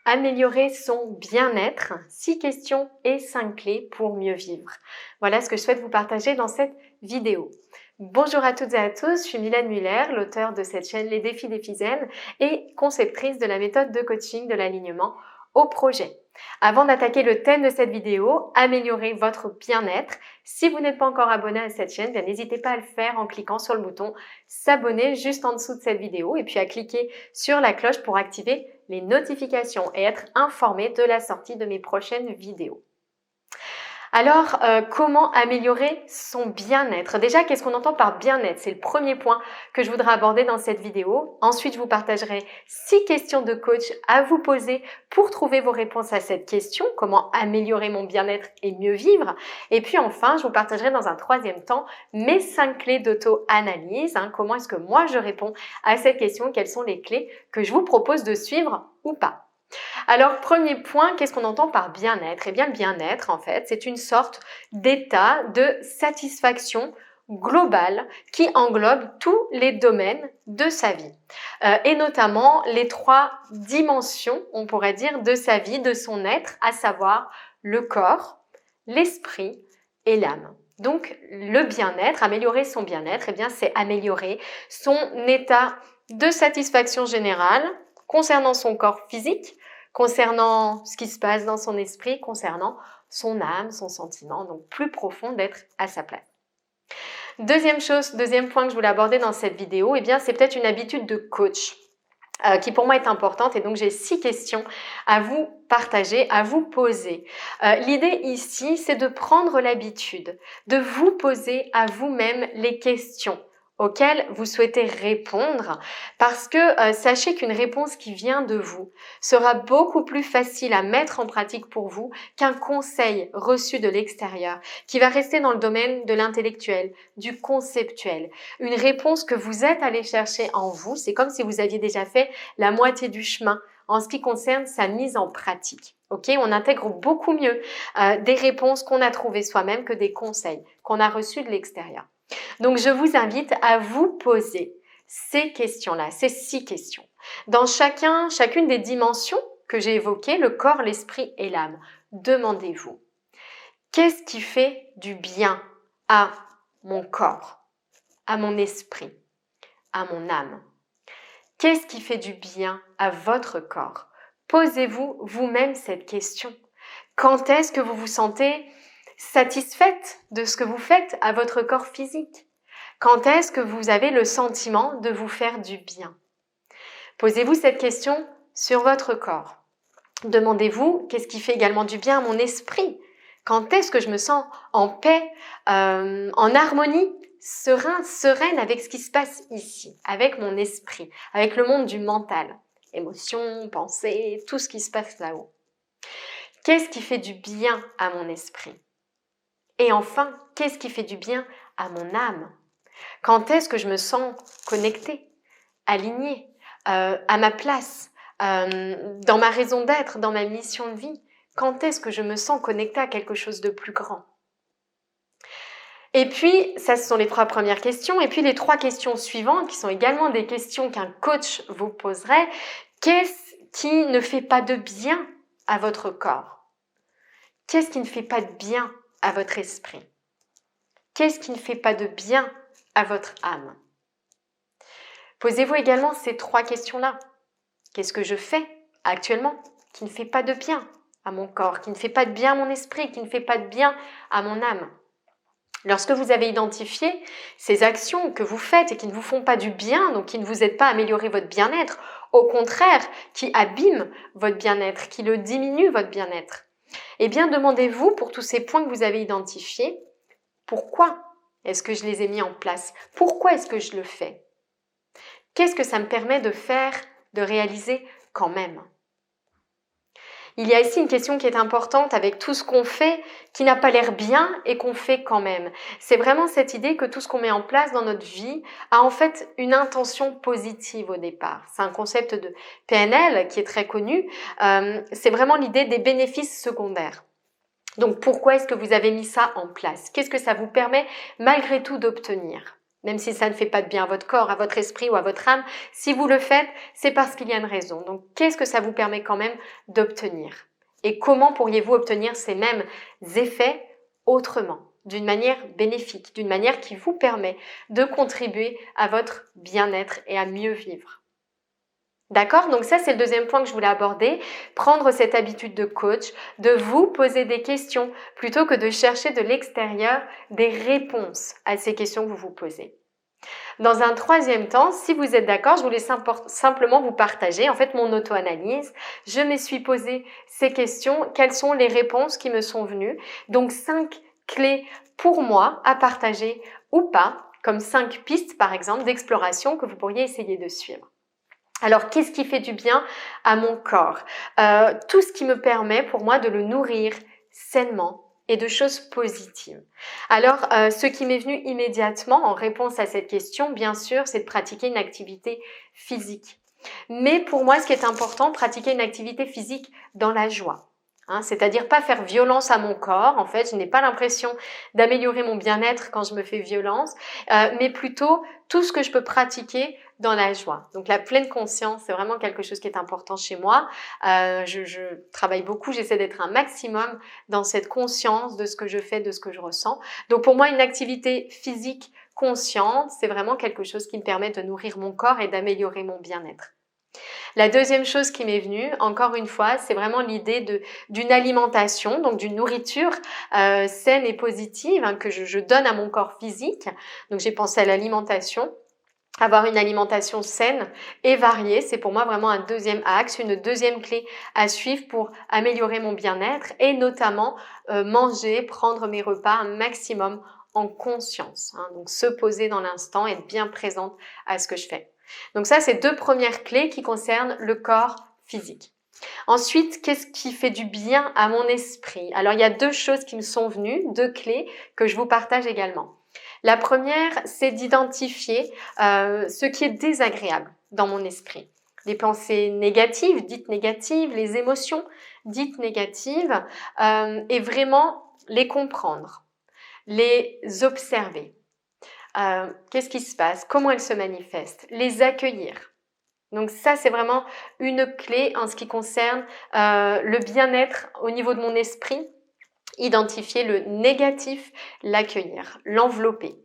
Améliorer son bien-être, 6 questions et 5 clés pour mieux vivre. Voilà ce que je souhaite vous partager dans cette vidéo. Bonjour à toutes et à tous, je suis Mylène Muller, l'auteure de cette chaîne Les Défis d'Ephyzen et conceptrice de la méthode de coaching de l'alignement au projet. Avant d'attaquer le thème de cette vidéo, améliorer votre bien-être. Si vous n'êtes pas encore abonné à cette chaîne, n'hésitez pas à le faire en cliquant sur le bouton s'abonner juste en dessous de cette vidéo et puis à cliquer sur la cloche pour activer les notifications et être informé de la sortie de mes prochaines vidéos. Alors, comment améliorer son bien-être? Déjà, qu'est-ce qu'on entend par bien-être? C'est le premier point que je voudrais aborder dans cette vidéo. Ensuite, je vous partagerai 6 questions de coach à vous poser pour trouver vos réponses à cette question. Comment améliorer mon bien-être et mieux vivre? Et puis enfin, je vous partagerai dans un troisième temps mes 5 clés d'auto-analyse. Comment est-ce que moi je réponds à cette question? Quelles sont les clés que je vous propose de suivre ou pas? Alors, premier point, qu'est-ce qu'on entend par bien-être? Eh bien, le bien-être, en fait, c'est une sorte d'état de satisfaction globale qui englobe tous les domaines de sa vie et notamment les 3 dimensions, on pourrait dire, de sa vie, de son être, à savoir le corps, l'esprit et l'âme. Donc, le bien-être, améliorer son bien-être, eh bien, c'est améliorer son état de satisfaction générale concernant son corps physique, concernant ce qui se passe dans son esprit, concernant son âme, son sentiment, donc plus profond d'être à sa place. Deuxième point que je voulais aborder dans cette vidéo, eh bien, c'est peut-être une habitude de coach qui pour moi est importante et donc j'ai 6 questions à vous partager, à vous poser. L'idée ici, c'est de prendre l'habitude de vous poser à vous-même les questions auxquelles vous souhaitez répondre parce que sachez qu'une réponse qui vient de vous sera beaucoup plus facile à mettre en pratique pour vous qu'un conseil reçu de l'extérieur qui va rester dans le domaine de l'intellectuel, du conceptuel. Une réponse que vous êtes allé chercher en vous, c'est comme si vous aviez déjà fait la moitié du chemin en ce qui concerne sa mise en pratique. On intègre beaucoup mieux des réponses qu'on a trouvées soi-même que des conseils qu'on a reçus de l'extérieur. Donc, je vous invite à vous poser ces questions-là, ces 6 questions. Dans chacune des dimensions que j'ai évoquées, le corps, l'esprit et l'âme, demandez-vous, qu'est-ce qui fait du bien à mon corps, à mon esprit, à mon âme? Qu'est-ce qui fait du bien à votre corps? Posez-vous vous-même cette question. Quand est-ce que vous vous sentez satisfaite de ce que vous faites à votre corps physique? Quand est-ce que vous avez le sentiment de vous faire du bien? Posez-vous cette question sur votre corps. Demandez-vous, qu'est-ce qui fait également du bien à mon esprit? Quand est-ce que je me sens en paix, en harmonie, sereine avec ce qui se passe ici, avec mon esprit, avec le monde du mental, émotions, pensées, tout ce qui se passe là-haut? Qu'est-ce qui fait du bien à mon esprit? Et enfin, qu'est-ce qui fait du bien à mon âme? Quand est-ce que je me sens connectée, alignée, à ma place, dans ma raison d'être, dans ma mission de vie? Quand est-ce que je me sens connectée à quelque chose de plus grand? Et puis, ça, ce sont les 3 premières questions. Et puis, les 3 questions suivantes, qui sont également des questions qu'un coach vous poserait. Qu'est-ce qui ne fait pas de bien à votre corps? Qu'est-ce qui ne fait pas de bien à votre esprit? Qu'est-ce qui ne fait pas de bien à votre âme? Posez-vous également ces 3 questions-là. Qu'est-ce que je fais actuellement qui ne fait pas de bien à mon corps, qui ne fait pas de bien à mon esprit, qui ne fait pas de bien à mon âme? Lorsque vous avez identifié ces actions que vous faites et qui ne vous font pas du bien, donc qui ne vous aident pas à améliorer votre bien-être, au contraire, qui abîment votre bien-être, qui le diminuent votre bien-être, eh bien demandez-vous pour tous ces points que vous avez identifiés, pourquoi est-ce que je les ai mis en place? Pourquoi est-ce que je le fais? Qu'est-ce que ça me permet de faire, de réaliser quand même? Il y a ici une question qui est importante avec tout ce qu'on fait qui n'a pas l'air bien et qu'on fait quand même. C'est vraiment cette idée que tout ce qu'on met en place dans notre vie a en fait une intention positive au départ. C'est un concept de PNL qui est très connu. C'est vraiment l'idée des bénéfices secondaires. Donc pourquoi est-ce que vous avez mis ça en place? Qu'est-ce que ça vous permet malgré tout d'obtenir? Même si ça ne fait pas de bien à votre corps, à votre esprit ou à votre âme, si vous le faites, c'est parce qu'il y a une raison. Donc, qu'est-ce que ça vous permet quand même d'obtenir? Et comment pourriez-vous obtenir ces mêmes effets autrement, d'une manière bénéfique, d'une manière qui vous permet de contribuer à votre bien-être et à mieux vivre? D'accord? Donc ça, c'est le deuxième point que je voulais aborder. Prendre cette habitude de coach, de vous poser des questions plutôt que de chercher de l'extérieur des réponses à ces questions que vous vous posez. Dans un troisième temps, si vous êtes d'accord, je voulais simplement vous partager en fait mon auto-analyse. Je me suis posé ces questions, quelles sont les réponses qui me sont venues. Donc 5 clés pour moi à partager ou pas, comme 5 pistes par exemple d'exploration que vous pourriez essayer de suivre. Alors, qu'est-ce qui fait du bien à mon corps? Tout ce qui me permet pour moi de le nourrir sainement et de choses positives. Alors, ce qui m'est venu immédiatement en réponse à cette question, bien sûr, c'est de pratiquer une activité physique. Mais pour moi, ce qui est important, pratiquer une activité physique dans la joie. C'est-à-dire pas faire violence à mon corps. En fait, je n'ai pas l'impression d'améliorer mon bien-être quand je me fais violence, mais plutôt tout ce que je peux pratiquer dans la joie. Donc la pleine conscience, c'est vraiment quelque chose qui est important chez moi. Je travaille beaucoup, j'essaie d'être un maximum dans cette conscience de ce que je fais, de ce que je ressens. Donc pour moi, une activité physique consciente, c'est vraiment quelque chose qui me permet de nourrir mon corps et d'améliorer mon bien-être. La deuxième chose qui m'est venue, encore une fois, c'est vraiment l'idée d'une alimentation, donc d'une nourriture saine et positive que je donne à mon corps physique. Donc j'ai pensé à l'alimentation. Avoir une alimentation saine et variée, c'est pour moi vraiment un deuxième axe, une deuxième clé à suivre pour améliorer mon bien-être et notamment manger, prendre mes repas un maximum en conscience. Donc se poser dans l'instant, être bien présente à ce que je fais. Donc ça, c'est 2 premières clés qui concernent le corps physique. Ensuite, qu'est-ce qui fait du bien à mon esprit? Alors, il y a 2 choses qui me sont venues, 2 clés que je vous partage également. La première, c'est d'identifier ce qui est désagréable dans mon esprit. Les pensées négatives, dites négatives, les émotions dites négatives, et vraiment les comprendre, les observer. Qu'est-ce qui se passe? Comment elles se manifestent? Les accueillir. Donc ça, c'est vraiment une clé en ce qui concerne le bien-être au niveau de mon esprit. Identifier le négatif, l'accueillir, l'envelopper.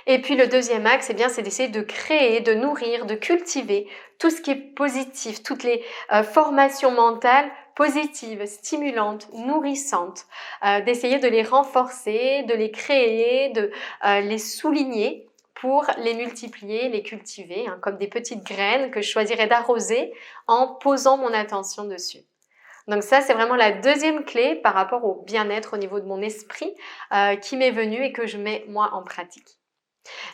Et puis le deuxième axe, c'est d'essayer de créer, de nourrir, de cultiver tout ce qui est positif, toutes les formations mentales positives, stimulantes, nourrissantes, d'essayer de les renforcer, de les créer, de les souligner pour les multiplier, les cultiver, comme des petites graines que je choisirais d'arroser en posant mon attention dessus. Donc ça, c'est vraiment la deuxième clé par rapport au bien-être au niveau de mon esprit qui m'est venue et que je mets moi en pratique.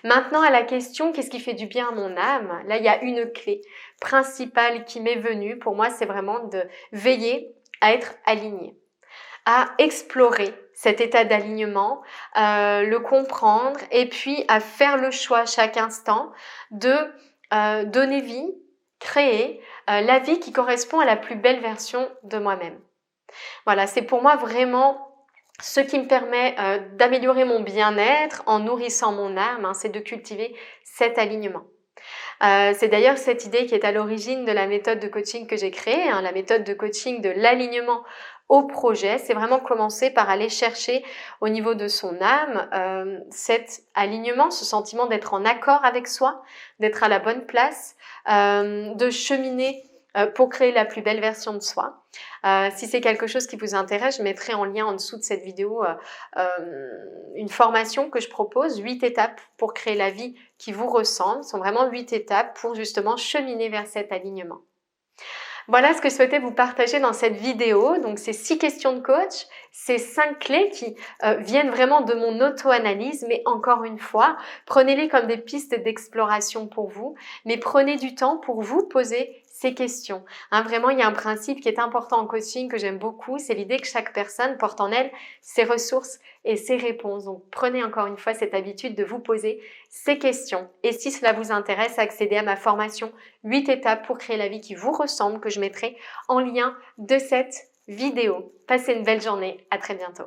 Maintenant, à la question, qu'est-ce qui fait du bien à mon âme? Là, il y a une clé principale qui m'est venue. Pour moi, c'est vraiment de veiller à être aligné, à explorer cet état d'alignement, le comprendre et puis à faire le choix à chaque instant de donner vie, créer la vie qui correspond à la plus belle version de moi-même. Voilà, c'est pour moi vraiment ce qui me permet d'améliorer mon bien-être en nourrissant mon âme, c'est de cultiver cet alignement. C'est d'ailleurs cette idée qui est à l'origine de la méthode de coaching que j'ai créée, la méthode de coaching de l'alignement au projet. C'est vraiment commencer par aller chercher au niveau de son âme cet alignement, ce sentiment d'être en accord avec soi, d'être à la bonne place, de cheminer pour créer la plus belle version de soi. Si c'est quelque chose qui vous intéresse, je mettrai en lien en dessous de cette vidéo une formation que je propose, 8 étapes pour créer la vie qui vous ressemble. Ce sont vraiment 8 étapes pour justement cheminer vers cet alignement. Voilà ce que je souhaitais vous partager dans cette vidéo. Donc, ces 6 questions de coach, ces 5 clés qui viennent vraiment de mon auto-analyse. Mais encore une fois, prenez-les comme des pistes d'exploration pour vous. Mais prenez du temps pour vous poser ces questions. Vraiment, il y a un principe qui est important en coaching que j'aime beaucoup. C'est l'idée que chaque personne porte en elle ses ressources et ses réponses. Donc, prenez encore une fois cette habitude de vous poser ces questions. Et si cela vous intéresse, accédez à ma formation 8 étapes pour créer la vie qui vous ressemble que je mettrai en lien de cette vidéo. Passez une belle journée. À très bientôt.